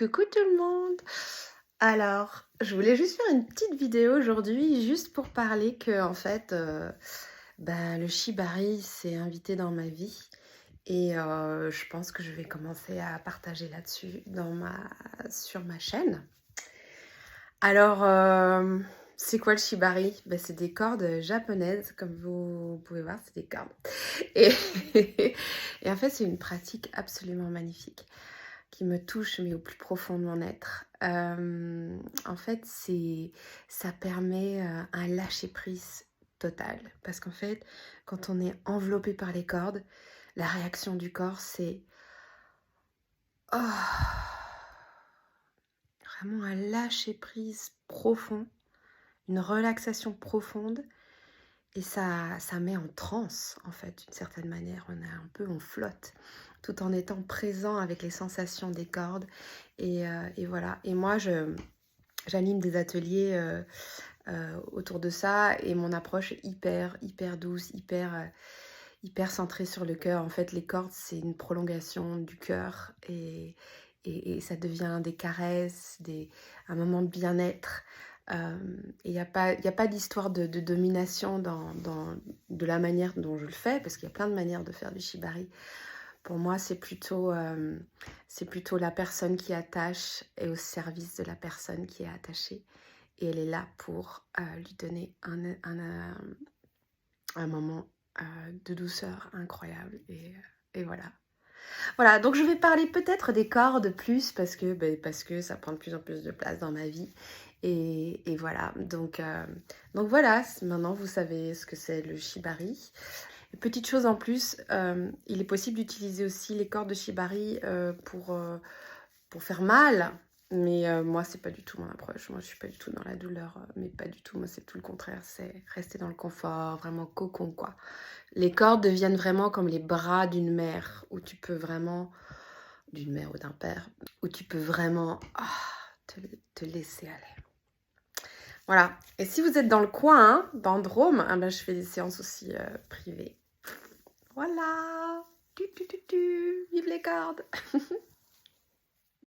Coucou tout le monde! Alors, je voulais juste faire une petite vidéo aujourd'hui, juste pour parler que en fait, le shibari s'est invité dans ma vie et je pense que je vais commencer à partager là-dessus sur ma chaîne. Alors, c'est quoi le shibari? C'est des cordes japonaises, comme vous pouvez voir, c'est des cordes et et en fait, c'est une pratique absolument magnifique qui me touche, mais au plus profond de mon être. En fait, ça permet, un lâcher-prise total parce qu'en fait, quand on est enveloppé par les cordes, la réaction du corps, c'est: «Oh!» Vraiment un lâcher-prise profond, une relaxation profonde et ça met en transe, en fait, d'une certaine manière. On flotte, tout en étant présent avec les sensations des cordes et voilà. Et moi, j'anime des ateliers, autour de ça et mon approche est hyper douce, hyper centrée sur le cœur. En fait, les cordes, c'est une prolongation du cœur et ça devient des caresses, un moment de bien-être. Et il y a pas d'histoire de domination de la manière dont je le fais, parce qu'il y a plein de manières de faire du shibari. Pour moi, c'est plutôt la personne qui attache et au service de la personne qui est attachée. Et elle est là pour lui donner un moment de douceur incroyable. Et voilà. Voilà, donc je vais parler peut-être des cordes plus parce que ça prend de plus en plus de place dans ma vie. Et voilà, donc voilà, maintenant vous savez ce que c'est le shibari. Petite chose en plus, il est possible d'utiliser aussi les cordes de shibari pour faire mal. Mais moi, c'est pas du tout mon approche. Moi, je suis pas du tout dans la douleur, mais pas du tout. Moi, c'est tout le contraire. C'est rester dans le confort, vraiment cocon, quoi. Les cordes deviennent vraiment comme les bras d'une mère, où tu peux vraiment, d'une mère ou d'un père, où tu peux vraiment te laisser aller. Voilà. Et si vous êtes dans le coin, dans le Drôme, je fais des séances aussi privées. Voilà. Vive les cordes.